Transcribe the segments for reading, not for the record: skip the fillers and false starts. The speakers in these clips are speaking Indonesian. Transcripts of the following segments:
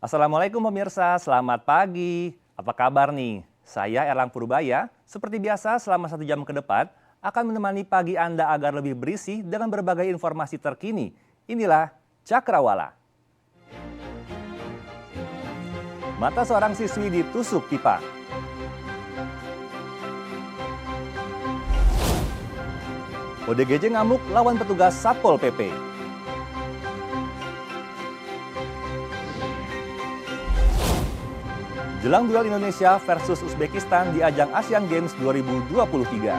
Assalamualaikum pemirsa, selamat pagi. Apa kabar nih? Saya Erlang Purbaya, seperti biasa selama 1 jam ke depan akan menemani pagi Anda agar lebih berisi dengan berbagai informasi terkini. Inilah Cakrawala. Mata seorang siswi ditusuk pipa. ODGJ ngamuk lawan petugas Satpol PP. Jelang duel Indonesia versus Uzbekistan di ajang Asian Games 2023.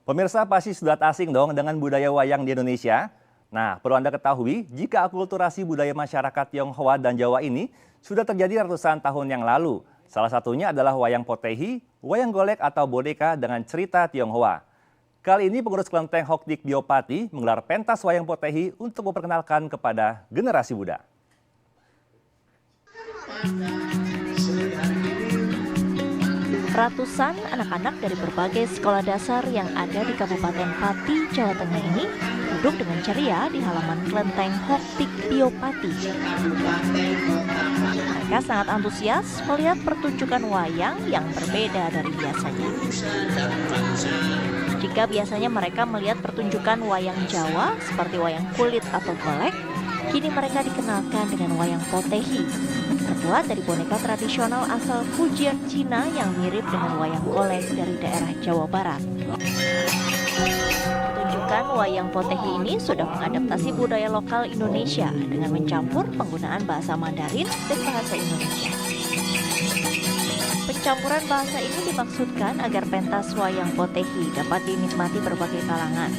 Pemirsa pasti sudah asing dong dengan budaya wayang di Indonesia. Nah, perlu Anda ketahui jika akulturasi budaya masyarakat Tionghoa dan Jawa ini sudah terjadi ratusan tahun yang lalu. Salah satunya adalah wayang potehi, wayang golek atau boneka dengan cerita Tionghoa. Kali ini pengurus kelenteng Hokdik Biopati menggelar pentas wayang potehi untuk memperkenalkan kepada generasi muda. Ratusan anak-anak dari berbagai sekolah dasar yang ada di Kabupaten Pati, Jawa Tengah ini duduk dengan ceria di halaman kelenteng Hokdik Biopati. Mereka sangat antusias melihat pertunjukan wayang yang berbeda dari biasanya. Jika biasanya mereka melihat pertunjukan wayang Jawa seperti wayang kulit atau golek, kini mereka dikenalkan dengan wayang potehi, terbuat dari boneka tradisional asal Fujian, Cina yang mirip dengan wayang golek dari daerah Jawa Barat. Pertunjukan wayang potehi ini sudah mengadaptasi budaya lokal Indonesia dengan mencampur penggunaan bahasa Mandarin dan bahasa Indonesia. Pencampuran bahasa ini dimaksudkan agar pentas wayang potehi dapat dinikmati berbagai kalangan.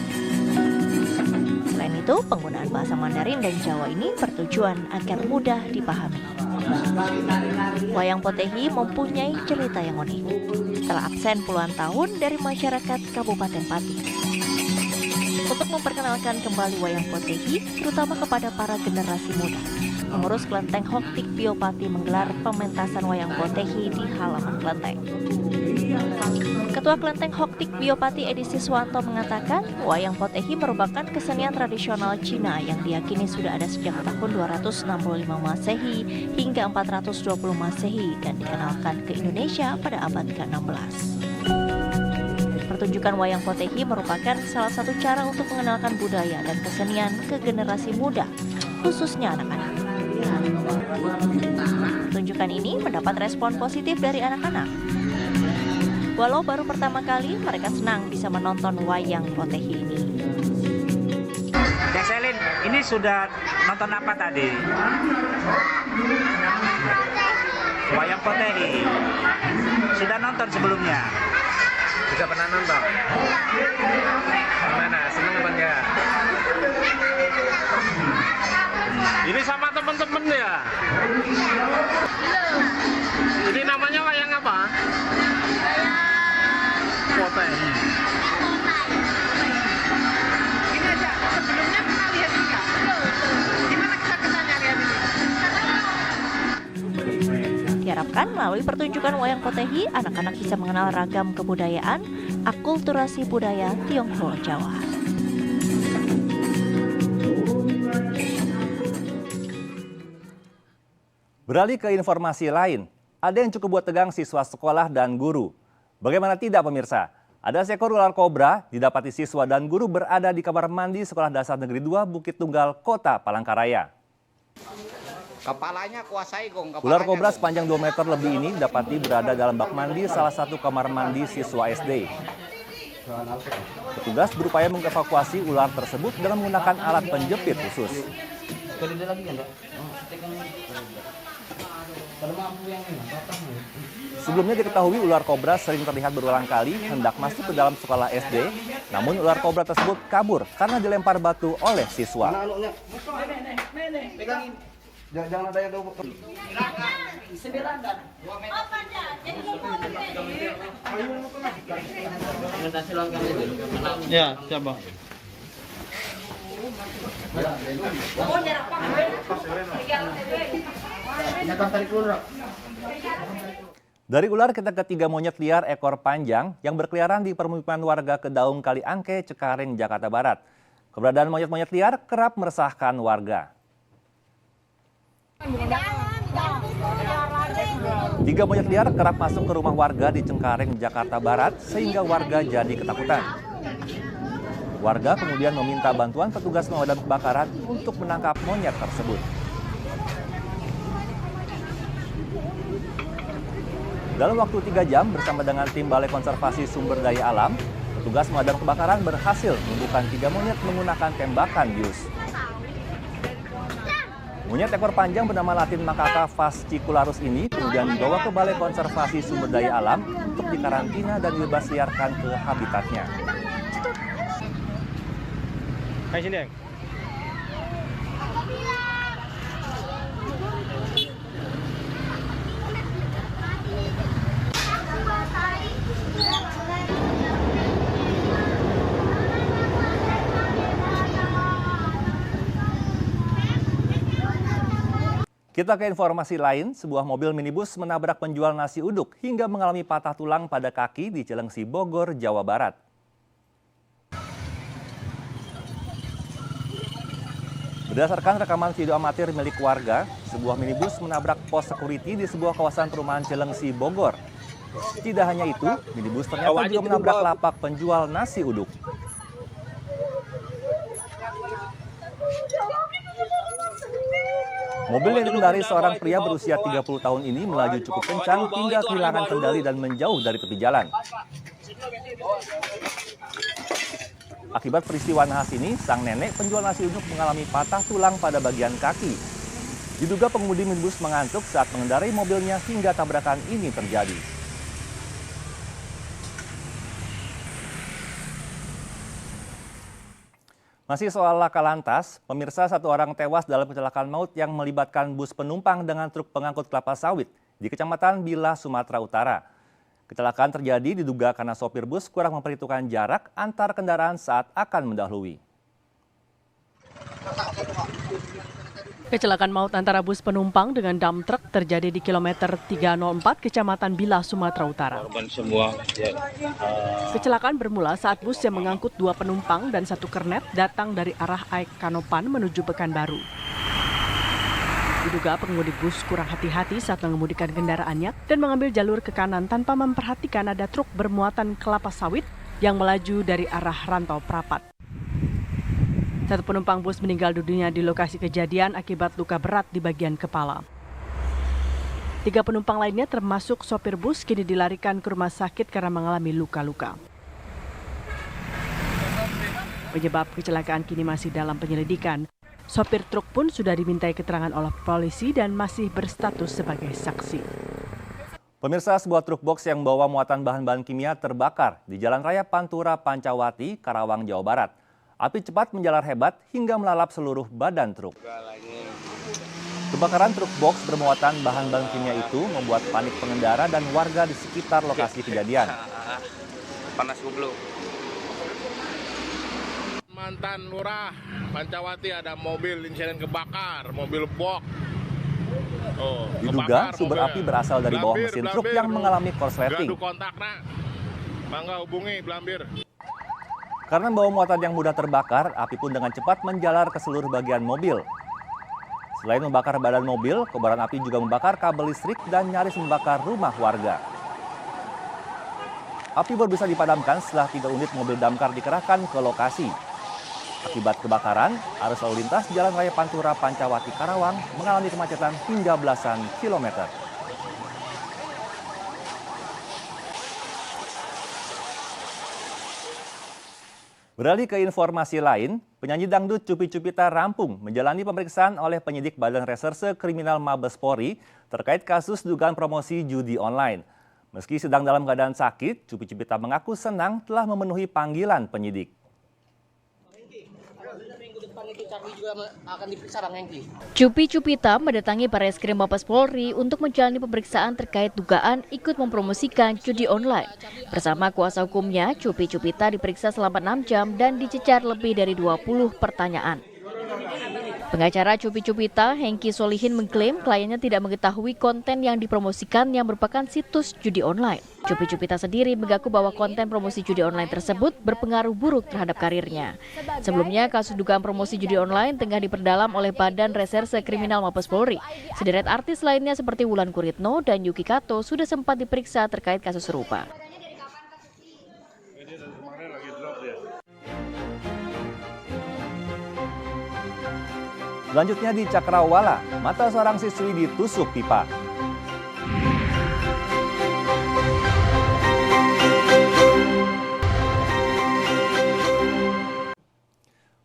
Selain itu, penggunaan bahasa Mandarin dan Jawa ini bertujuan agar mudah dipahami. Wayang potehi mempunyai cerita yang unik. Telah absen puluhan tahun dari masyarakat Kabupaten Pati. Untuk memperkenalkan kembali wayang potehi, terutama kepada para generasi muda, pengurus kelenteng Hokdik Biopati menggelar pementasan wayang potehi di halaman kelenteng. Ketua Kelenteng Hokdik Biopati Edi Siswanto mengatakan, wayang potehi merupakan kesenian tradisional Cina yang diyakini sudah ada sejak tahun 265 Masehi hingga 420 Masehi dan dikenalkan ke Indonesia pada abad ke-16. Pertunjukan wayang potehi merupakan salah satu cara untuk mengenalkan budaya dan kesenian ke generasi muda, khususnya anak-anak. Pertunjukan ini mendapat respon positif dari anak-anak. Walau baru pertama kali, mereka senang bisa menonton wayang potehi ini. Cek Selin, ini sudah nonton apa tadi? Wayang potehi. Sudah nonton sebelumnya? Sudah pernah nonton? Gimana? Senang apa enggak? Ini sama teman-teman ya? Ini namanya wayang apa? Potehi. Ini aja, sebelumnya pernah lihat enggak? Gimana kesan-kesannya lihat ini? Diharapkan melalui pertunjukan wayang potehi, anak-anak bisa mengenal ragam kebudayaan, akulturasi budaya Tionghoa Jawa. Beralih ke informasi lain, ada yang cukup buat tegang siswa sekolah dan guru. Bagaimana tidak pemirsa? Ada seekor ular kobra didapati siswa dan guru berada di kamar mandi Sekolah Dasar Negeri 2 Bukit Tunggal, Kota Palangkaraya. Kepalanya kuasai gong. Ular kobra sepanjang 2 meter lebih ini didapati berada dalam bak mandi salah satu kamar mandi siswa SD. Petugas berupaya mengevakuasi ular tersebut dengan menggunakan alat penjepit khusus. Sebelumnya diketahui ular kobra sering terlihat berulang kali hendak masuk ke dalam sekolah SD, namun ular kobra tersebut kabur karena dilempar batu oleh siswa. Jangan ada yang Ya, coba. Dari ular kita ke 3 monyet liar ekor panjang yang berkeliaran di permukiman warga Kedaung Kaliangke, Cengkareng, Jakarta Barat. Keberadaan monyet-monyet liar kerap meresahkan warga. 3 monyet liar kerap masuk ke rumah warga di Cengkareng, Jakarta Barat sehingga warga jadi ketakutan. Warga kemudian meminta bantuan petugas pemadam kebakaran untuk menangkap monyet tersebut. Dalam waktu 3 jam bersama dengan tim Balai Konservasi Sumber Daya Alam, petugas pemadam kebakaran berhasil menumbuhkan 3 monyet menggunakan tembakan bius. Monyet ekor panjang bernama Latin Macaca fascicularis ini kemudian dibawa ke Balai Konservasi Sumber Daya Alam untuk dikarantina dan dibebas liarkan ke habitatnya. Kayak sini, Yang. Kita ke informasi lain, sebuah mobil minibus menabrak penjual nasi uduk hingga mengalami patah tulang pada kaki di Cilengsi, Bogor, Jawa Barat. Berdasarkan rekaman video amatir milik warga, sebuah minibus menabrak pos security di sebuah kawasan perumahan Cilengsi, Bogor. Tidak hanya itu, minibus ternyata juga menabrak lapak penjual nasi uduk. Mobil yang dikendari seorang pria berusia 30 tahun ini melaju cukup kencang hingga kehilangan kendali dan menjauh dari tepi jalan. Akibat peristiwa nahas ini, sang nenek penjual nasi uduk mengalami patah tulang pada bagian kaki. Diduga pengemudi minibus mengantuk saat mengendarai mobilnya hingga tabrakan ini terjadi. Masih soal laka lantas, pemirsa, 1 orang tewas dalam kecelakaan maut yang melibatkan bus penumpang dengan truk pengangkut kelapa sawit di Kecamatan Bila, Sumatera Utara. Kecelakaan terjadi diduga karena sopir bus kurang memperhitungkan jarak antar kendaraan saat akan mendahului. Kecelakaan maut antara bus penumpang dengan dump truck terjadi di kilometer 304 Kecamatan Bila, Sumatera Utara. Kecelakaan bermula saat bus yang mengangkut 2 penumpang dan 1 kernet datang dari arah Aek Kanopan menuju Pekanbaru. Diduga pengemudi bus kurang hati-hati saat mengemudikan kendaraannya dan mengambil jalur ke kanan tanpa memperhatikan ada truk bermuatan kelapa sawit yang melaju dari arah Rantau Prapat. 1 penumpang bus meninggal dunia di lokasi kejadian akibat luka berat di bagian kepala. 3 penumpang lainnya termasuk sopir bus kini dilarikan ke rumah sakit karena mengalami luka-luka. Penyebab kecelakaan kini masih dalam penyelidikan. Sopir truk pun sudah dimintai keterangan oleh polisi dan masih berstatus sebagai saksi. Pemirsa, sebuah truk box yang membawa muatan bahan-bahan kimia terbakar di Jalan Raya Pantura, Pancawati, Karawang, Jawa Barat. Api cepat menjalar hebat hingga melalap seluruh badan truk. Kebakaran truk box bermuatan bahan-bahan kimia itu membuat panik pengendara dan warga di sekitar lokasi kejadian. Panas goblok. Mantan Lurah Pancawati ada mobil insiden kebakar, mobil box. Diduga sumber api berasal dari bawah mesin truk yang mengalami korsleting. Gaduh kontak, nak. Mangga hubungi Blambir. Karena membawa muatan yang mudah terbakar, api pun dengan cepat menjalar ke seluruh bagian mobil. Selain membakar badan mobil, kobaran api juga membakar kabel listrik dan nyaris membakar rumah warga. Api baru bisa dipadamkan setelah 3 unit mobil damkar dikerahkan ke lokasi. Akibat kebakaran, arus lalu lintas Jalan Raya Pantura, Pancawati, Karawang mengalami kemacetan hingga belasan kilometer. Beralih ke informasi lain, penyanyi dangdut Cupi Cupita rampung menjalani pemeriksaan oleh penyidik Badan Reserse Kriminal Mabes Polri terkait kasus dugaan promosi judi online. Meski sedang dalam keadaan sakit, Cupi Cupita mengaku senang telah memenuhi panggilan penyidik. Cupi Cupita mendatangi Barreskrim Mabes Polri untuk menjalani pemeriksaan terkait dugaan ikut mempromosikan judi online. Bersama kuasa hukumnya, Cupi Cupita diperiksa selama 6 jam dan dicecar lebih dari 20 pertanyaan. Pengacara Cupi Cupita, Hengki Solihin, mengklaim kliennya tidak mengetahui konten yang dipromosikan yang merupakan situs judi online. Cupi Cupita sendiri mengaku bahwa konten promosi judi online tersebut berpengaruh buruk terhadap karirnya. Sebelumnya, kasus dugaan promosi judi online tengah diperdalam oleh Badan Reserse Kriminal Mabes Polri. Sederet artis lainnya seperti Wulan Guritno dan Yuki Kato sudah sempat diperiksa terkait kasus serupa. Selanjutnya di Cakrawala, mata seorang siswi ditusuk pipa.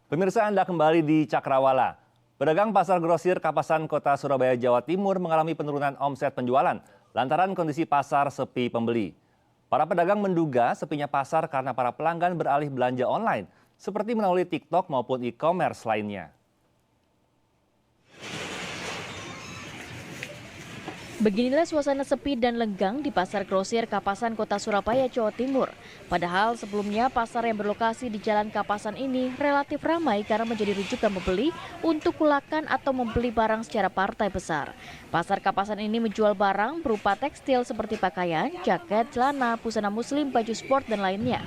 Pemirsa, Anda kembali di Cakrawala. Pedagang pasar grosir Kapasan Kota Surabaya, Jawa Timur mengalami penurunan omset penjualan lantaran kondisi pasar sepi pembeli. Para pedagang menduga sepinya pasar karena para pelanggan beralih belanja online, seperti melalui TikTok maupun e-commerce lainnya. Beginilah suasana sepi dan lenggang di pasar grosir Kapasan Kota Surabaya, Jawa Timur. Padahal sebelumnya pasar yang berlokasi di Jalan Kapasan ini relatif ramai karena menjadi rujukan pembeli untuk kulakan atau membeli barang secara partai besar. Pasar Kapasan ini menjual barang berupa tekstil seperti pakaian, jaket, celana, busana muslim, baju sport, dan lainnya.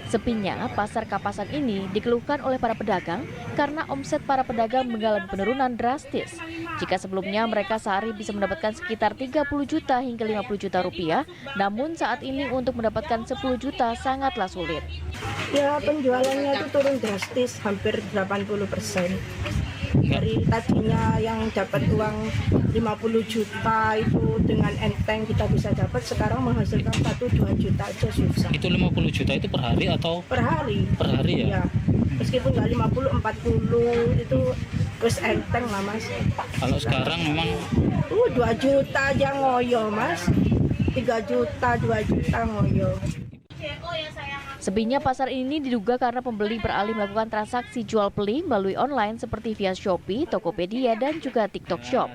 Sepinya pasar Kapasan ini dikeluhkan oleh para pedagang karena omset para pedagang mengalami penurunan drastis. Jika sebelumnya mereka sehari bisa mendapatkan sekitar 30 juta hingga 50 juta rupiah, namun saat ini untuk mendapatkan 10 juta sangatlah sulit. Ya, penjualannya itu turun drastis, hampir 80%. Dari tadinya yang dapat uang 50 juta itu dengan enteng kita bisa dapat, sekarang menghasilkan 1-2 juta aja susah. Itu 50 juta itu per hari atau? Per hari. Per hari ya? Ya. Meskipun nggak 50, 40 itu terus enteng lah mas. Kalau sekarang memang? 2 juta aja ngoyo mas. 3 juta, 2 juta ngoyo. Sepinya pasar ini diduga karena pembeli beralih melakukan transaksi jual beli melalui online seperti via Shopee, Tokopedia, dan juga TikTok Shop.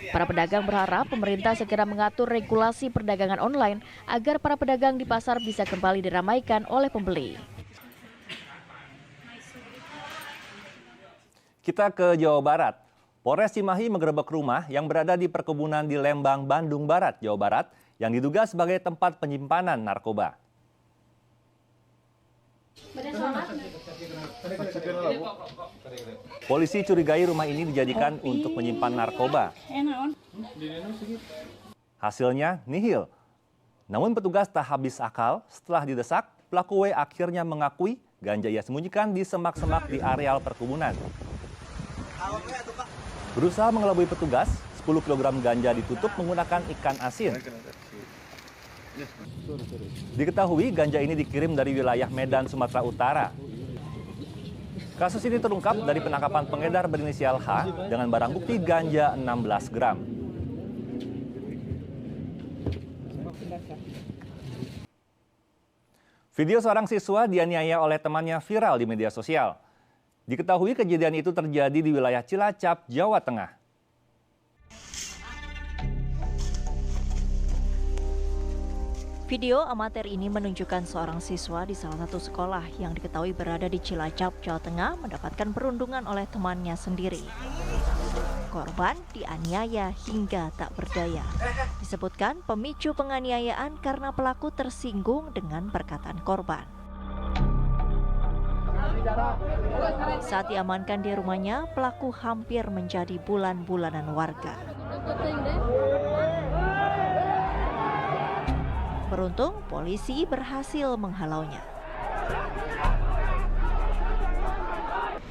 Para pedagang berharap pemerintah segera mengatur regulasi perdagangan online agar para pedagang di pasar bisa kembali diramaikan oleh pembeli. Kita ke Jawa Barat. Polres Cimahi menggerebek rumah yang berada di perkebunan di Lembang, Bandung Barat, Jawa Barat, yang diduga sebagai tempat penyimpanan narkoba. Polisi curigai rumah ini dijadikan untuk menyimpan narkoba. Hasilnya nihil. Namun petugas tak habis akal, setelah didesak, pelaku W akhirnya mengakui ganja ia sembunyikan di semak-semak di areal perkebunan. Berusaha mengelabui petugas, 10 kg ganja ditutup menggunakan ikan asin. Diketahui ganja ini dikirim dari wilayah Medan, Sumatera Utara. Kasus ini terungkap dari penangkapan pengedar berinisial H dengan barang bukti ganja 16 gram. Video seorang siswa dianiaya oleh temannya viral di media sosial. Diketahui kejadian itu terjadi di wilayah Cilacap, Jawa Tengah. Video amatir ini menunjukkan seorang siswa di salah satu sekolah yang diketahui berada di Cilacap, Jawa Tengah mendapatkan perundungan oleh temannya sendiri. Korban dianiaya hingga tak berdaya. Disebutkan pemicu penganiayaan karena pelaku tersinggung dengan perkataan korban. Saat diamankan di rumahnya, pelaku hampir menjadi bulan-bulanan warga. Beruntung, polisi berhasil menghalaunya.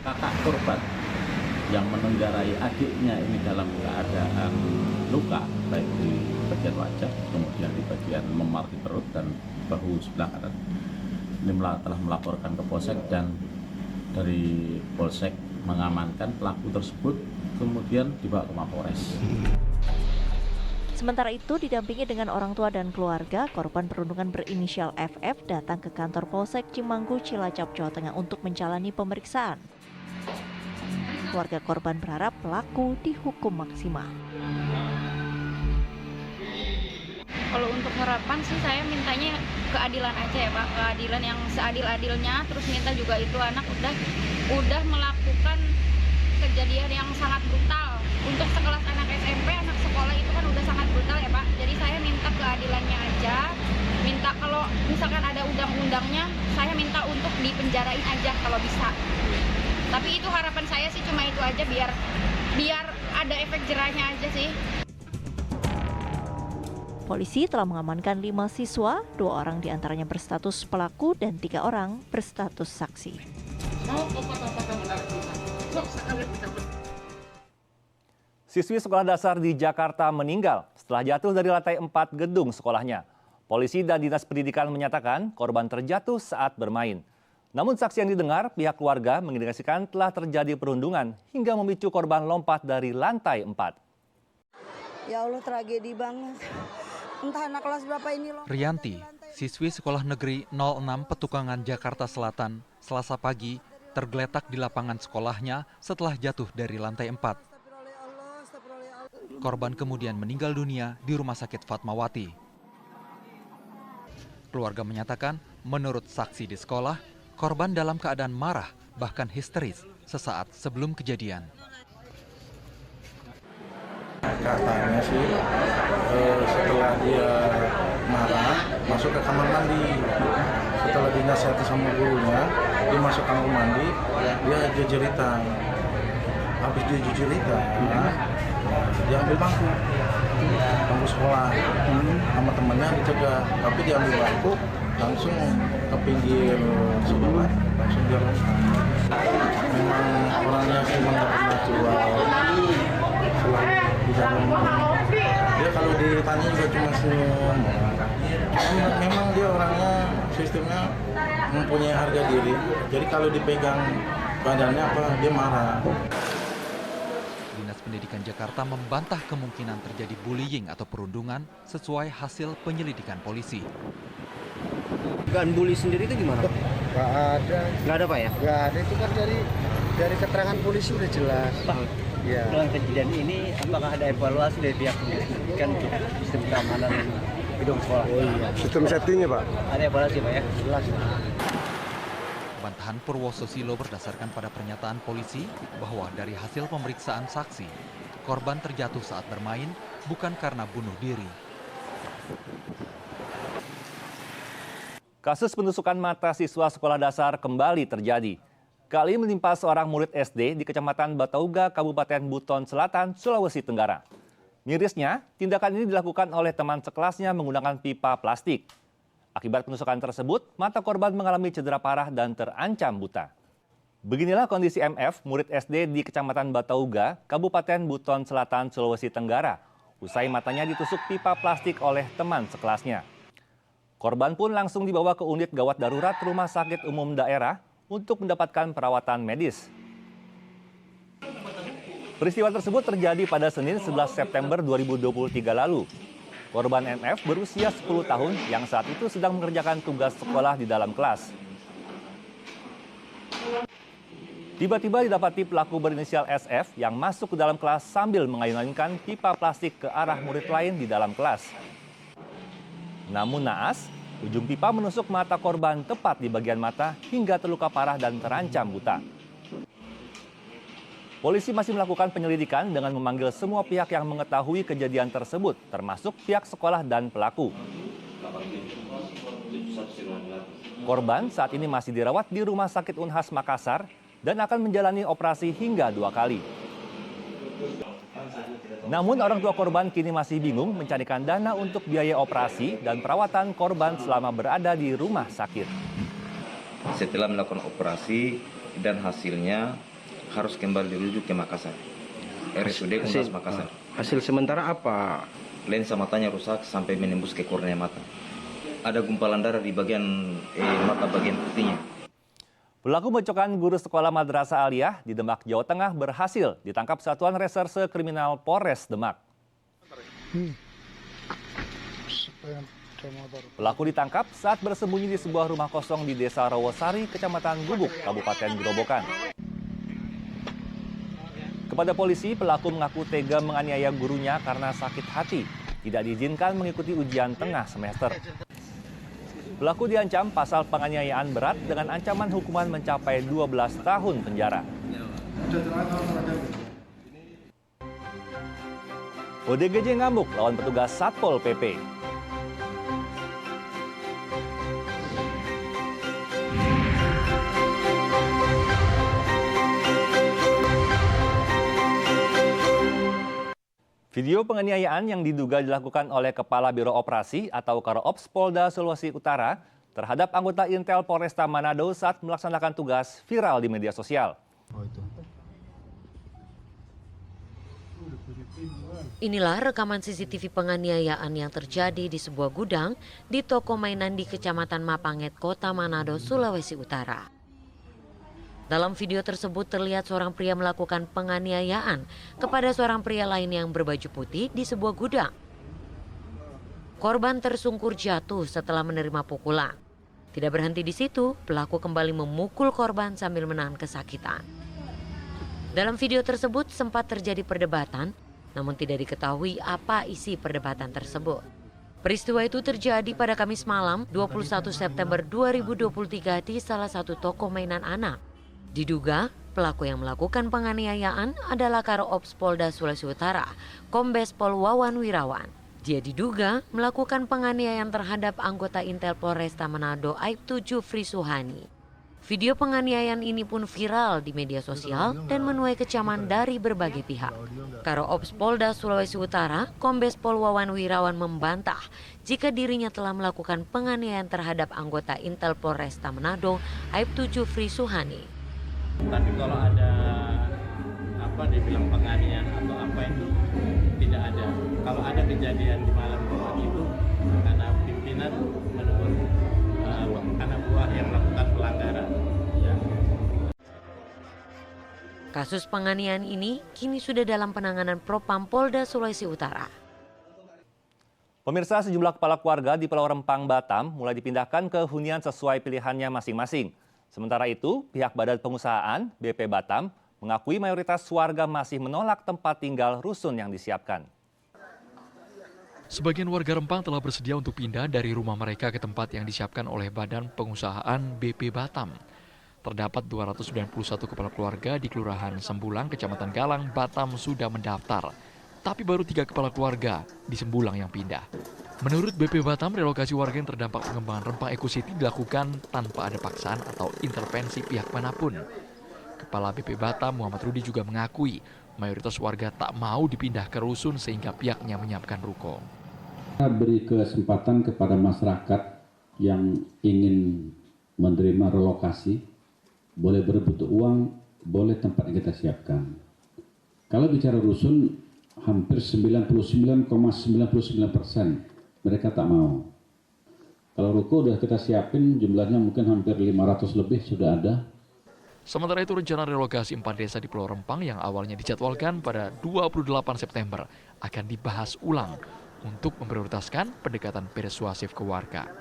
Kakak korban yang menenggarai adiknya ini dalam keadaan luka, baik di bagian wajah, kemudian di bagian memar di perut dan bahu sebelah kanan. Ini telah melaporkan ke Polsek dan dari Polsek mengamankan pelaku tersebut, kemudian dibawa ke Mapores. Sementara itu, didampingi dengan orang tua dan keluarga, korban perundungan berinisial FF datang ke kantor Polsek Cimanggu, Cilacap, Jawa Tengah untuk menjalani pemeriksaan. Keluarga korban berharap pelaku dihukum maksimal. Kalau untuk harapan sih saya mintanya keadilan aja ya Pak, keadilan yang seadil-adilnya. Terus minta juga itu anak udah melakukan kejadian yang sangat brutal. Untuk sekelas anak SMP, anak sekolah itu kan udah sangat brutal ya Pak. Jadi saya minta keadilannya aja. Minta kalau misalkan ada undang-undangnya, saya minta untuk dipenjarain aja kalau bisa. Tapi itu harapan saya sih cuma itu aja, biar ada efek jerahnya aja sih. Polisi telah mengamankan 5 siswa, 2 orang diantaranya berstatus pelaku dan 3 orang berstatus saksi. Siswi sekolah dasar di Jakarta meninggal setelah jatuh dari lantai 4 gedung sekolahnya. Polisi dan Dinas Pendidikan menyatakan korban terjatuh saat bermain. Namun saksi yang didengar, pihak keluarga mengindikasikan telah terjadi perundungan hingga memicu korban lompat dari lantai 4. Ya Allah, tragedi banget. Entah anak kelas berapa ini loh. Rianti, siswi sekolah negeri 06 Petukangan Jakarta Selatan, Selasa pagi tergeletak di lapangan sekolahnya setelah jatuh dari lantai 4. Korban kemudian meninggal dunia di Rumah Sakit Fatmawati. Keluarga menyatakan, menurut saksi di sekolah, korban dalam keadaan marah bahkan histeris sesaat sebelum kejadian. Katanya sih setelah dia marah masuk ke kamar mandi, setelah dinasihati sama gurunya dia masuk kamar mandi, dia jejeриtan. Habis dia jejeриtan, dia ambil bangku sekolah sama temennya dicegah, tapi dia ambil bangku langsung ke pinggir sekolah, langsung dia lompat. Memang orangnya cuma nggak pernah jual, selalu di dalam. Dia kalau ditanya juga cuma senyum. Memang dia orangnya sistemnya mempunyai harga diri. Jadi kalau dipegang badannya dia marah. Dinas Pendidikan Jakarta membantah kemungkinan terjadi bullying atau perundungan sesuai hasil penyelidikan polisi. Dugaan bully sendiri itu gimana? Nggak ada. Nggak ada Pak ya? Nggak ada, itu kan dari keterangan polisi udah jelas. Pak, ya. Dalam kejadian ini apakah ada evaluasi dari pihak pendidikan untuk sistem keamanan gedung sekolah? Oh iya, sistem safety-nya Pak? Ada evaluasi Pak ya? Jelas. Bantahan Purwosusilo berdasarkan pada pernyataan polisi bahwa dari hasil pemeriksaan saksi, korban terjatuh saat bermain bukan karena bunuh diri. Kasus penusukan mata siswa sekolah dasar kembali terjadi. Kali ini menimpa seorang murid SD di Kecamatan Batauga, Kabupaten Buton Selatan, Sulawesi Tenggara. Mirisnya, tindakan ini dilakukan oleh teman sekelasnya menggunakan pipa plastik. Akibat penusukan tersebut, mata korban mengalami cedera parah dan terancam buta. Beginilah kondisi MF, murid SD di Kecamatan Batauga, Kabupaten Buton Selatan, Sulawesi Tenggara. Usai matanya ditusuk pipa plastik oleh teman sekelasnya. Korban pun langsung dibawa ke unit gawat darurat Rumah Sakit Umum Daerah untuk mendapatkan perawatan medis. Peristiwa tersebut terjadi pada Senin 11 September 2023 lalu. Korban MF berusia 10 tahun yang saat itu sedang mengerjakan tugas sekolah di dalam kelas. Tiba-tiba didapati pelaku berinisial SF yang masuk ke dalam kelas sambil mengayun-ayunkan pipa plastik ke arah murid lain di dalam kelas. Namun naas, ujung pipa menusuk mata korban tepat di bagian mata hingga terluka parah dan terancam buta. Polisi masih melakukan penyelidikan dengan memanggil semua pihak yang mengetahui kejadian tersebut, termasuk pihak sekolah dan pelaku. Korban saat ini masih dirawat di Rumah Sakit Unhas Makassar dan akan menjalani operasi hingga 2 kali. Namun orang tua korban kini masih bingung mencarikan dana untuk biaya operasi dan perawatan korban selama berada di rumah sakit. Setelah melakukan operasi dan hasilnya harus kembali dirujuk ke Makassar. RSUD Unhas Makassar. Hasil sementara apa? Lensa matanya rusak sampai menembus ke kornea mata. Ada gumpalan darah di bagian mata bagian putihnya. Pelaku mencekal guru sekolah Madrasah Aliyah di Demak, Jawa Tengah berhasil ditangkap Satuan Reserse Kriminal Polres Demak. Pelaku ditangkap saat bersembunyi di sebuah rumah kosong di Desa Rawosari, Kecamatan Gubuk, Kabupaten Grobogan. Kepada polisi, pelaku mengaku tega menganiaya gurunya karena sakit hati, tidak diizinkan mengikuti ujian tengah semester. Pelaku diancam pasal penganiayaan berat dengan ancaman hukuman mencapai 12 tahun penjara. ODGJ ngamuk lawan petugas Satpol PP. Video penganiayaan yang diduga dilakukan oleh Kepala Biro Operasi atau Karo-Ops Polda Sulawesi Utara terhadap anggota Intel Polresta Manado saat melaksanakan tugas viral di media sosial. Inilah rekaman CCTV penganiayaan yang terjadi di sebuah gudang di toko mainan di Kecamatan Mapanget, Kota Manado, Sulawesi Utara. Dalam video tersebut terlihat seorang pria melakukan penganiayaan kepada seorang pria lain yang berbaju putih di sebuah gudang. Korban tersungkur jatuh setelah menerima pukulan. Tidak berhenti di situ, pelaku kembali memukul korban sambil menahan kesakitan. Dalam video tersebut sempat terjadi perdebatan, namun tidak diketahui apa isi perdebatan tersebut. Peristiwa itu terjadi pada Kamis malam 21 September 2023 di salah satu toko mainan anak. Diduga, pelaku yang melakukan penganiayaan adalah Karo-Ops Polda Sulawesi Utara, Kombes Pol Wawan Wirawan. Dia diduga melakukan penganiayaan terhadap anggota Intel Polresta Manado Aibtu Jufri Suhani. Video penganiayaan ini pun viral di media sosial dan menuai kecaman dari berbagai pihak. Karo-Ops Polda Sulawesi Utara, Kombes Pol Wawan Wirawan membantah jika dirinya telah melakukan penganiayaan terhadap anggota Intel Polresta Manado Aibtu Jufri Suhani. Tapi kalau ada dibilang penganiayaan atau apa itu tidak ada. Kalau ada kejadian di malam itu karena pimpinan menegur anak buah yang melakukan pelanggaran. Ya. Kasus penganiayaan ini kini sudah dalam penanganan Propam Polda Sulawesi Utara. Pemirsa, sejumlah kepala keluarga di Pulau Rempang, Batam mulai dipindahkan ke hunian sesuai pilihannya masing-masing. Sementara itu, pihak Badan Pengusahaan BP Batam mengakui mayoritas warga masih menolak tempat tinggal rusun yang disiapkan. Sebagian warga Rempang telah bersedia untuk pindah dari rumah mereka ke tempat yang disiapkan oleh Badan Pengusahaan BP Batam. Terdapat 291 kepala keluarga di Kelurahan Sembulang, Kecamatan Galang, Batam sudah mendaftar. Tapi baru 3 kepala keluarga di Sembulang yang pindah. Menurut BP Batam, relokasi warga yang terdampak pengembangan Rempang Eco City dilakukan tanpa ada paksaan atau intervensi pihak manapun. Kepala BP Batam, Muhammad Rudi, juga mengakui mayoritas warga tak mau dipindah ke rusun sehingga pihaknya menyiapkan ruko. Kita beri kesempatan kepada masyarakat yang ingin menerima relokasi, boleh berebut uang, boleh tempat yang kita siapkan. Kalau bicara rusun, hampir 99,99% mereka tak mau. Kalau ruko udah kita siapin, jumlahnya mungkin hampir 500 lebih sudah ada. Sementara itu, rencana relokasi 4 desa di Pulau Rempang yang awalnya dijadwalkan pada 28 September akan dibahas ulang untuk memprioritaskan pendekatan persuasif ke warga.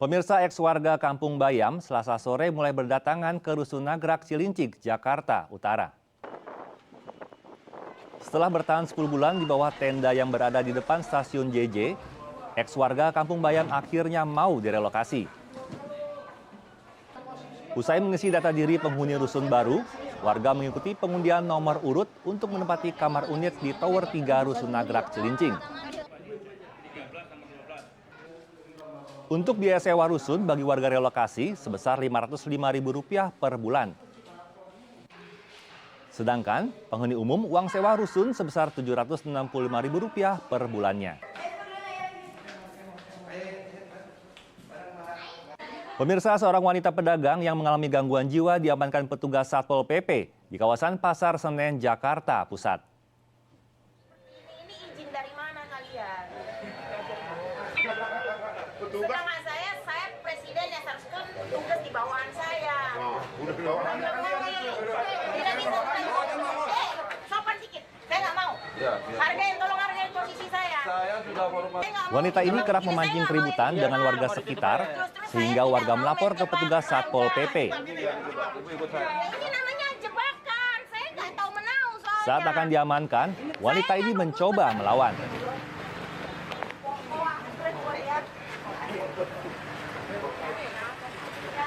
Pemirsa, ex-warga Kampung Bayam Selasa sore mulai berdatangan ke Rusun Nagrak Cilincing, Jakarta Utara. Setelah bertahan 10 bulan di bawah tenda yang berada di depan stasiun JJ, ex-warga Kampung Bayam akhirnya mau direlokasi. Usai mengisi data diri penghuni rusun baru, warga mengikuti pengundian nomor urut untuk menempati kamar unit di Tower 3 Rusun Nagrak Cilincing. Untuk biaya sewa rusun bagi warga relokasi sebesar Rp505.000 per bulan. Sedangkan penghuni umum uang sewa rusun sebesar Rp765.000 per bulannya. Pemirsa, seorang wanita pedagang yang mengalami gangguan jiwa diamankan petugas Satpol PP di kawasan Pasar Senen, Jakarta Pusat. Ini izin dari mana kalian? Sedangkan saya presiden yang seharusnya tugas di bawahan saya. Udah di bawahan. Tidak bisa sopan dikit. Saya nggak mau. Tolong hargain posisi saya. Wanita ini kerap memancing keributan dengan warga sekitar sehingga warga melapor ke petugas Satpol PP. Ini namanya jebakan. Saya nggak tahu menau soalnya. Saat akan diamankan, wanita ini mencoba melawan.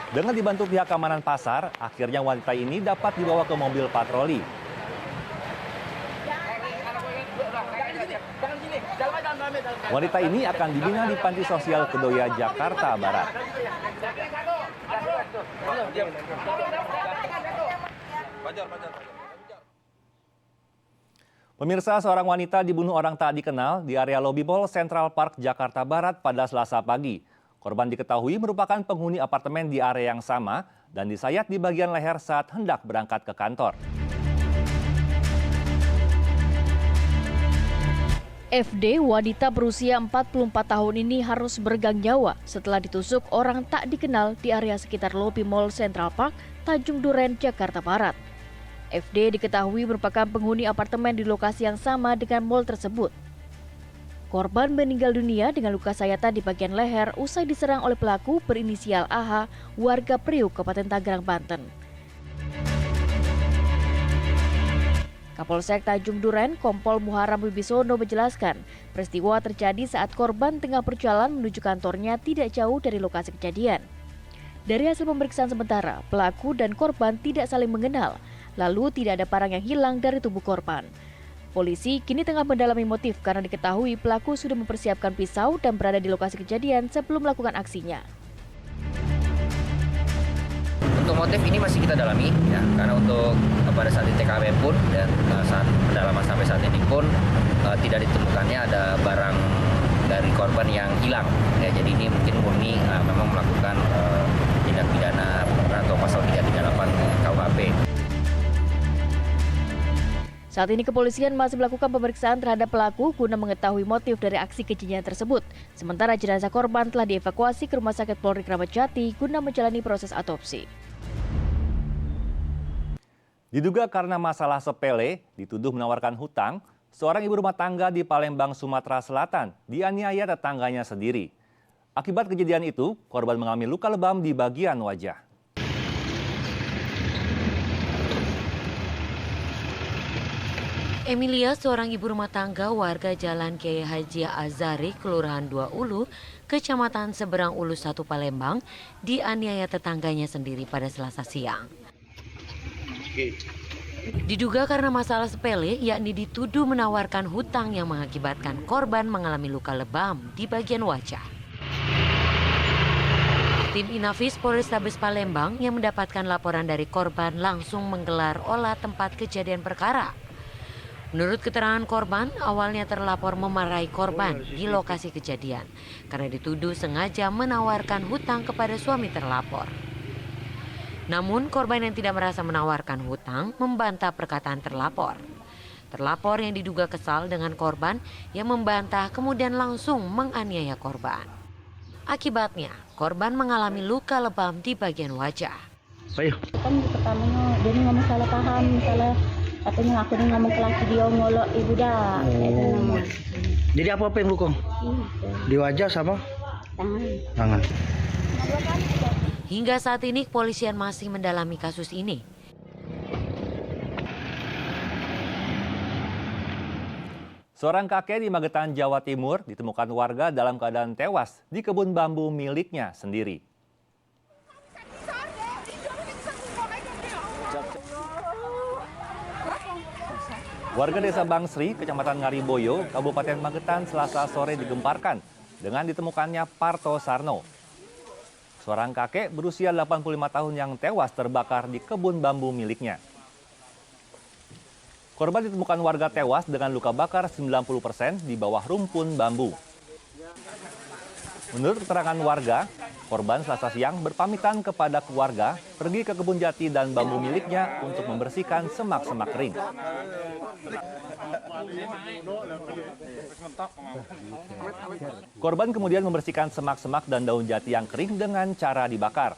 Dengan dibantu pihak keamanan pasar, akhirnya wanita ini dapat dibawa ke mobil patroli. Wanita ini akan dibina di Panti Sosial Kedoya, Jakarta Barat. Pemirsa, seorang wanita dibunuh orang tak dikenal di area lobi Mall Central Park, Jakarta Barat pada Selasa pagi. Korban diketahui merupakan penghuni apartemen di area yang sama dan disayat di bagian leher saat hendak berangkat ke kantor. FD, wanita berusia 44 tahun ini harus bergang nyawa setelah ditusuk orang tak dikenal di area sekitar lobi Mall Central Park, Tanjung Duren, Jakarta Barat. FD diketahui merupakan penghuni apartemen di lokasi yang sama dengan mall tersebut. Korban meninggal dunia dengan luka sayatan di bagian leher usai diserang oleh pelaku berinisial AH, warga Priuk, Kabupaten Tangerang, Banten. Kapolsek Tanjung Duren, Kompol Muharam Wibisono menjelaskan, peristiwa terjadi saat korban tengah berjalan menuju kantornya tidak jauh dari lokasi kejadian. Dari hasil pemeriksaan sementara, pelaku dan korban tidak saling mengenal, lalu tidak ada barang yang hilang dari tubuh korban. Polisi kini tengah mendalami motif karena diketahui pelaku sudah mempersiapkan pisau dan berada di lokasi kejadian sebelum melakukan aksinya. Untuk motif ini masih kita dalami, ya, karena untuk pada saat di TKP pun dan saat pendalaman sampai saat ini pun tidak ditemukannya ada barang dari korban yang hilang. Ya, jadi ini mungkin murni memang melakukan tindak pidana atau pasal 338 KUHP. Saat ini kepolisian masih melakukan pemeriksaan terhadap pelaku guna mengetahui motif dari aksi kejinya tersebut. Sementara jenazah korban telah dievakuasi ke Rumah Sakit Polri Kramat Jati guna menjalani proses otopsi. Diduga karena masalah sepele, dituduh menawarkan hutang, seorang ibu rumah tangga di Palembang, Sumatera Selatan dianiaya tetangganya sendiri. Akibat kejadian itu, korban mengalami luka lebam di bagian wajah. Emilia, seorang ibu rumah tangga warga Jalan Kiai Haji Azari, Kelurahan 2 Ulu, Kecamatan Seberang Ulu 1 Palembang, dianiaya tetangganya sendiri pada Selasa siang. Diduga karena masalah sepele, yakni dituduh menawarkan hutang yang mengakibatkan korban mengalami luka lebam di bagian wajah. Tim Inafis Polrestabes Palembang yang mendapatkan laporan dari korban langsung menggelar olah tempat kejadian perkara. Menurut keterangan korban, awalnya terlapor memarahi korban di lokasi kejadian karena dituduh sengaja menawarkan hutang kepada suami terlapor. Namun korban yang tidak merasa menawarkan hutang membantah perkataan terlapor. Terlapor yang diduga kesal dengan korban yang membantah kemudian langsung menganiaya korban. Akibatnya, korban mengalami luka lebam di bagian wajah. Kan pertamanya dia ngomong salah paham, salah katanya aku ngomong ke laki dia ngolok ibu dah. Jadi apa yang luka? Di wajah sama? Tangan. Hingga saat ini kepolisian masih mendalami kasus ini. Seorang kakek di Magetan, Jawa Timur ditemukan warga dalam keadaan tewas di kebun bambu miliknya sendiri. Warga desa Bangsri, Kecamatan Ngariboyo, Kabupaten Magetan, Selasa sore digemparkan dengan ditemukannya Parto Sarno. Seorang kakek berusia 85 tahun yang tewas terbakar di kebun bambu miliknya. Korban ditemukan warga tewas dengan luka bakar 90% di bawah rumpun bambu. Menurut keterangan warga, korban Selasa siang berpamitan kepada keluarga pergi ke kebun jati dan bambu miliknya untuk membersihkan semak-semak kering. Korban kemudian membersihkan semak-semak dan daun jati yang kering dengan cara dibakar.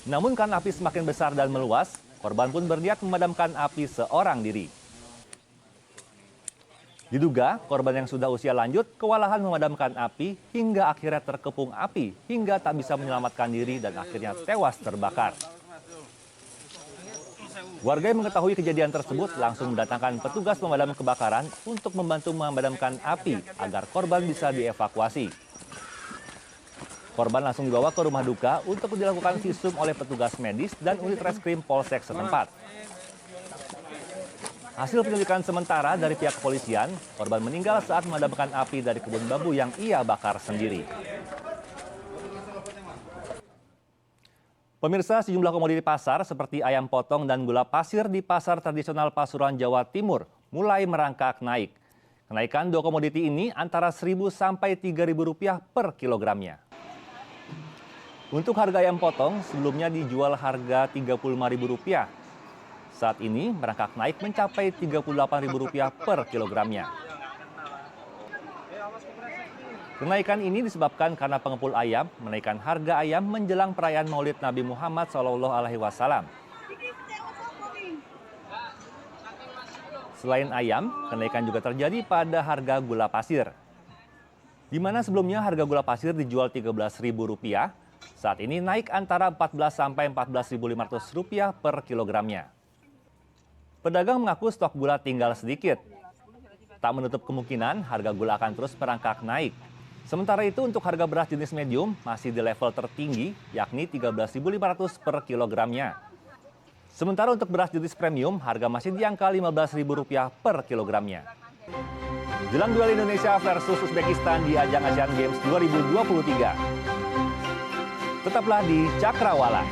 Namun karena api semakin besar dan meluas, korban pun berniat memadamkan api seorang diri. Diduga korban yang sudah usia lanjut kewalahan memadamkan api hingga akhirnya terkepung api hingga tak bisa menyelamatkan diri dan akhirnya tewas terbakar. Warga yang mengetahui kejadian tersebut langsung mendatangkan petugas pemadam kebakaran untuk membantu memadamkan api agar korban bisa dievakuasi. Korban langsung dibawa ke rumah duka untuk dilakukan visum oleh petugas medis dan unit reskrim Polsek setempat. Hasil penyelidikan sementara dari pihak kepolisian, korban meninggal saat memadamkan api dari kebun bambu yang ia bakar sendiri. Pemirsa, sejumlah komoditi pasar seperti ayam potong dan gula pasir di pasar tradisional Pasuruan, Jawa Timur mulai merangkak naik. Kenaikan dua komoditi ini antara Rp1.000 sampai Rp3.000 per kilogramnya. Untuk harga ayam potong sebelumnya dijual harga Rp35.000. Saat ini merangkak naik mencapai Rp38.000 per kilogramnya. Kenaikan ini disebabkan karena pengepul ayam menaikkan harga ayam menjelang perayaan Maulid Nabi Muhammad SAW. Selain ayam, kenaikan juga terjadi pada harga gula pasir. Di mana sebelumnya harga gula pasir dijual Rp13.000, saat ini naik antara Rp14.000 sampai Rp14.500 per kilogramnya. Pedagang mengaku stok gula tinggal sedikit. Tak menutup kemungkinan harga gula akan terus merangkak naik. Sementara itu untuk harga beras jenis medium masih di level tertinggi yakni Rp13.500 per kilogramnya. Sementara untuk beras jenis premium harga masih di angka Rp15.000 per kilogramnya. Jelang duel Indonesia versus Uzbekistan di ajang Asian Games 2023. Tetaplah di Cakrawala.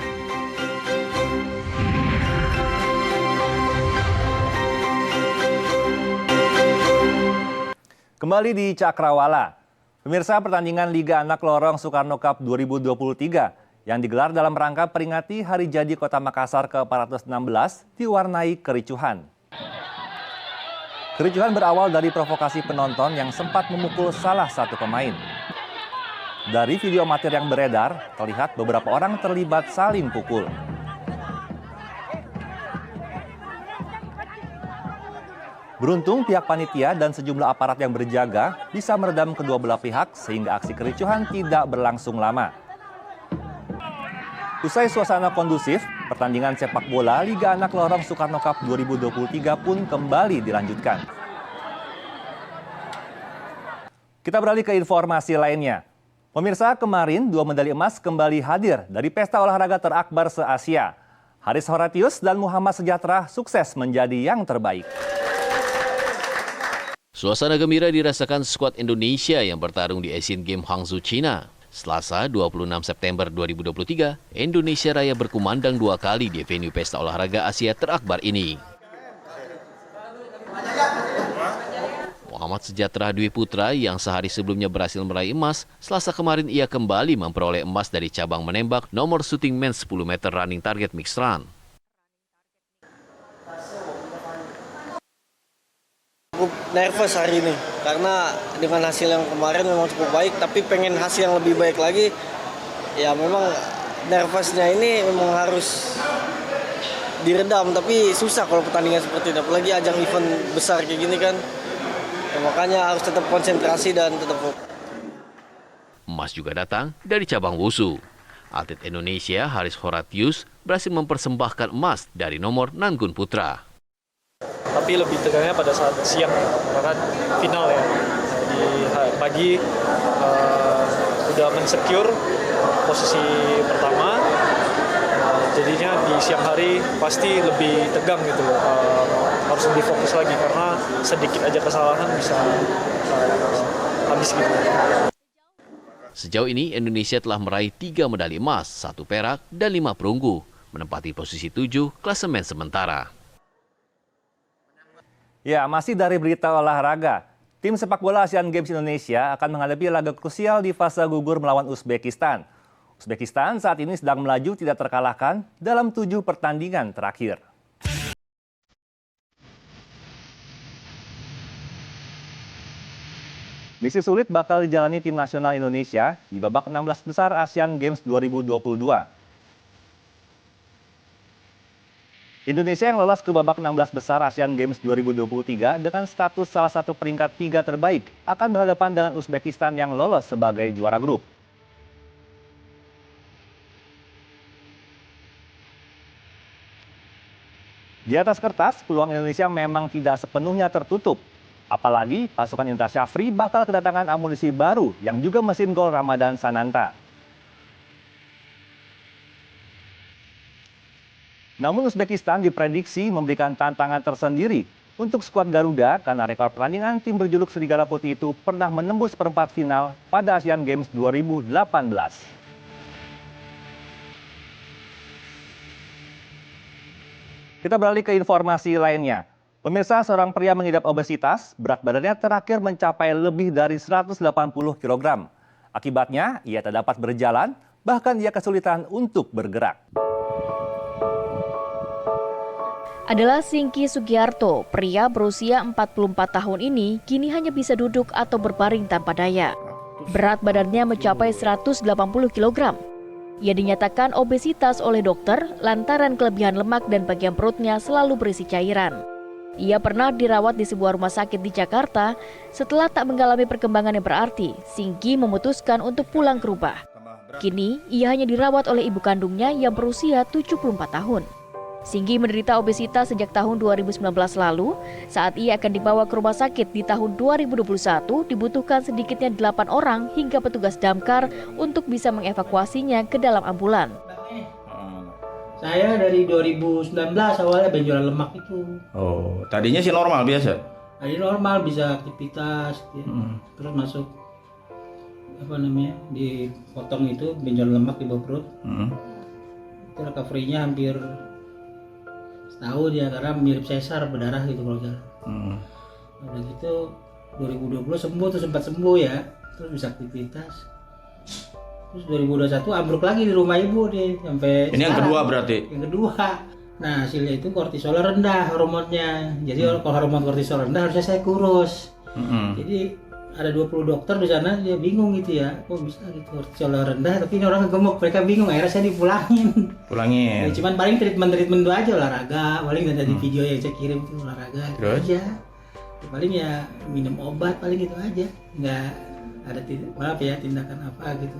Kembali di Cakrawala. Pemirsa, pertandingan Liga Anak Lorong Soekarno Cup 2023 yang digelar dalam rangka peringati Hari Jadi Kota Makassar ke-416 diwarnai kericuhan. Kericuhan berawal dari provokasi penonton yang sempat memukul salah satu pemain. Dari video amatir yang beredar, terlihat beberapa orang terlibat saling pukul. Beruntung pihak panitia dan sejumlah aparat yang berjaga bisa meredam kedua belah pihak sehingga aksi kericuhan tidak berlangsung lama. Usai suasana kondusif, pertandingan sepak bola Liga Anak Lorong Soekarno Cup 2023 pun kembali dilanjutkan. Kita beralih ke informasi lainnya. Pemirsa, kemarin 2 medali emas kembali hadir dari pesta olahraga terakbar se-Asia. Haris Horatius dan Muhammad Sejahtera sukses menjadi yang terbaik. Suasana gembira dirasakan skuad Indonesia yang bertarung di Asian Games Hangzhou, China. Selasa 26 September 2023, Indonesia Raya berkumandang 2 kali di venue pesta olahraga Asia terakbar ini. Muhammad Sejahtera Dwi Putra yang sehari sebelumnya berhasil meraih emas, Selasa kemarin ia kembali memperoleh emas dari cabang menembak nomor shooting men 10 meter running target mixed run. Nervous hari ini karena dengan hasil yang kemarin memang cukup baik, tapi pengen hasil yang lebih baik lagi. Ya memang nervousnya ini memang harus diredam, tapi susah kalau pertandingan seperti ini, apalagi ajang event besar kayak gini kan. Ya, makanya harus tetap konsentrasi dan tetap fokus. Emas juga datang dari cabang wushu. Atlet Indonesia Haris Horatius berhasil mempersembahkan emas dari nomor Nanggun Putra. Tapi lebih tegangnya pada saat siang karena final ya. Di pagi udah mensecure posisi pertama, jadinya di siang hari pasti lebih tegang gitu, harus lebih fokus lagi karena sedikit aja kesalahan bisa habis gitu. Sejauh ini Indonesia telah meraih 3 medali emas, 1 perak dan 5 perunggu, menempati posisi 7 klasemen sementara. Ya, masih dari berita olahraga. Tim sepak bola Asian Games Indonesia akan menghadapi laga krusial di fase gugur melawan Uzbekistan. Uzbekistan saat ini sedang melaju tidak terkalahkan dalam 7 pertandingan terakhir. Misi sulit bakal dijalani tim nasional Indonesia di babak 16 besar Asian Games 2022. Indonesia yang lolos ke babak 16 besar Asian Games 2023 dengan status salah satu peringkat 3 terbaik akan berhadapan dengan Uzbekistan yang lolos sebagai juara grup. Di atas kertas, peluang Indonesia memang tidak sepenuhnya tertutup. Apalagi pasukan Indra Syafri bakal kedatangan amunisi baru yang juga mesin gol Ramadan Sananta. Namun Uzbekistan diprediksi memberikan tantangan tersendiri untuk skuad Garuda karena rekor pertandingan tim berjuluk Serigala Putih itu pernah menembus perempat final pada Asian Games 2018. Kita beralih ke informasi lainnya. Pemirsa, seorang pria mengidap obesitas, berat badannya terakhir mencapai lebih dari 180 kg. Akibatnya, ia tak dapat berjalan, bahkan ia kesulitan untuk bergerak. Adalah Singki Sugiarto, pria berusia 44 tahun ini kini hanya bisa duduk atau berbaring tanpa daya. Berat badannya mencapai 180 kg. Ia dinyatakan obesitas oleh dokter lantaran kelebihan lemak dan bagian perutnya selalu berisi cairan. Ia pernah dirawat di sebuah rumah sakit di Jakarta. Setelah tak mengalami perkembangan yang berarti, Singki memutuskan untuk pulang ke rumah. Kini, ia hanya dirawat oleh ibu kandungnya yang berusia 74 tahun. Singki menderita obesitas sejak tahun 2019 lalu. Saat ia akan dibawa ke rumah sakit di tahun 2021, dibutuhkan sedikitnya 8 orang hingga petugas damkar untuk bisa mengevakuasinya ke dalam ambulan. Saya dari 2019 awalnya benjolan lemak itu. Oh, tadinya sih normal biasa? Tadi normal, bisa aktivitas, ya. Terus masuk dipotong itu benjolan lemak di bawah perut. Itu recovery-nya hampir setahun ya, karena mirip sesar berdarah gitu kalau jalan. Udah gitu 2020 sembuh tuh, sempat sembuh ya, terus bisa aktivitas. Terus 2021 ambruk lagi di rumah ibu deh sampai ini sekarang. Yang kedua berarti? Yang kedua. Nah hasilnya itu kortisol rendah hormonnya. Jadi kalau hormon kortisol rendah harusnya saya kurus. Jadi ada 20 dokter di sana, dia bingung gitu ya, kok bisa gitu kortisol rendah tapi ini orang gemuk, mereka bingung, akhirnya saya dipulangin. Pulangin. Ya, cuman paling treatment itu aja, olahraga, paling dari video yang saya kirim itu olahraga gitu aja. Ya, paling ya minum obat paling gitu aja, nggak ada tindakan apa gitu.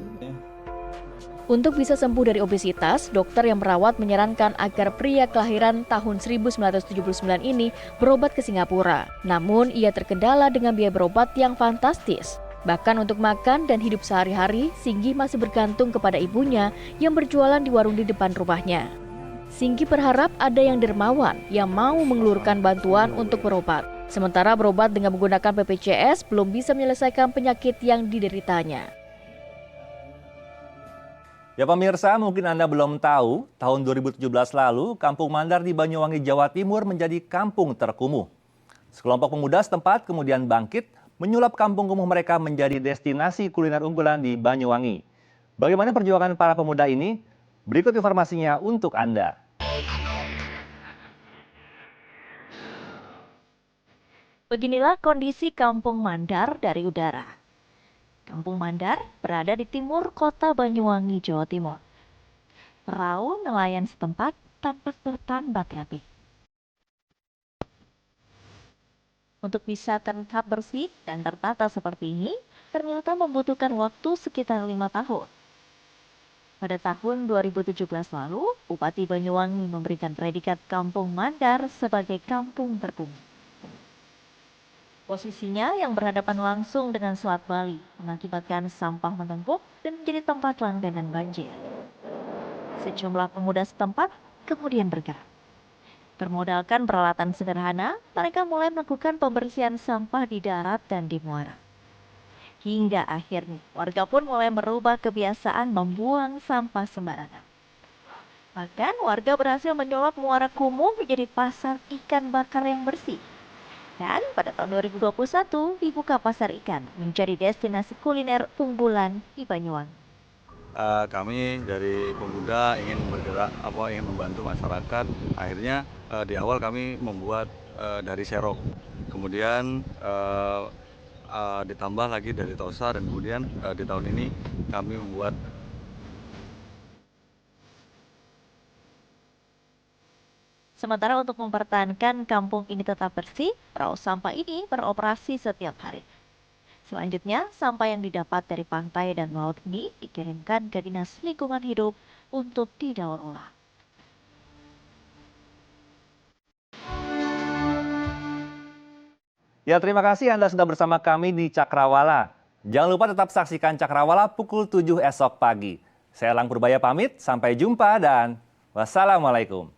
Untuk bisa sembuh dari obesitas, dokter yang merawat menyarankan agar pria kelahiran tahun 1979 ini berobat ke Singapura. Namun, ia terkendala dengan biaya berobat yang fantastis. Bahkan untuk makan dan hidup sehari-hari, Singgi masih bergantung kepada ibunya yang berjualan di warung di depan rumahnya. Singgi berharap ada yang dermawan yang mau mengelurkan bantuan untuk berobat. Sementara berobat dengan menggunakan BPJS belum bisa menyelesaikan penyakit yang dideritanya. Ya pemirsa, mungkin Anda belum tahu, tahun 2017 lalu, Kampung Mandar di Banyuwangi, Jawa Timur menjadi kampung terkumuh. Sekelompok pemuda setempat kemudian bangkit, menyulap kampung kumuh mereka menjadi destinasi kuliner unggulan di Banyuwangi. Bagaimana perjuangan para pemuda ini? Berikut informasinya untuk Anda. Beginilah kondisi Kampung Mandar dari udara. Kampung Mandar berada di timur kota Banyuwangi, Jawa Timur. Perahu nelayan setempat tanpa bertambah api. Untuk bisa terlihat bersih dan tertata seperti ini, ternyata membutuhkan waktu sekitar 5 tahun. Pada tahun 2017 lalu, Bupati Banyuwangi memberikan predikat Kampung Mandar sebagai kampung terkumuh. Posisinya yang berhadapan langsung dengan Selat Bali mengakibatkan sampah menumpuk dan menjadi tempat langganan banjir. Sejumlah pemuda setempat kemudian bergerak. Bermodalkan peralatan sederhana, mereka mulai melakukan pembersihan sampah di darat dan di muara. Hingga akhirnya warga pun mulai merubah kebiasaan membuang sampah sembarangan. Bahkan warga berhasil menyulap muara kumuh menjadi pasar ikan bakar yang bersih. Dan pada tahun 2021 dibuka pasar ikan menjadi destinasi kuliner unggulan di Banyuwangi. Kami dari pemuda ingin bergerak, ingin membantu masyarakat. Akhirnya di awal kami membuat dari serok, kemudian ditambah lagi dari tosa, dan kemudian di tahun ini kami membuat Sementara untuk mempertahankan kampung ini tetap bersih, perahu sampah ini beroperasi setiap hari. Selanjutnya, sampah yang didapat dari pantai dan laut ini dikirimkan ke Dinas Lingkungan Hidup untuk didaur ulang. Ya, terima kasih Anda sudah bersama kami di Cakrawala. Jangan lupa tetap saksikan Cakrawala pukul 7 esok pagi. Saya Elang Purbaya pamit, sampai jumpa dan wassalamualaikum.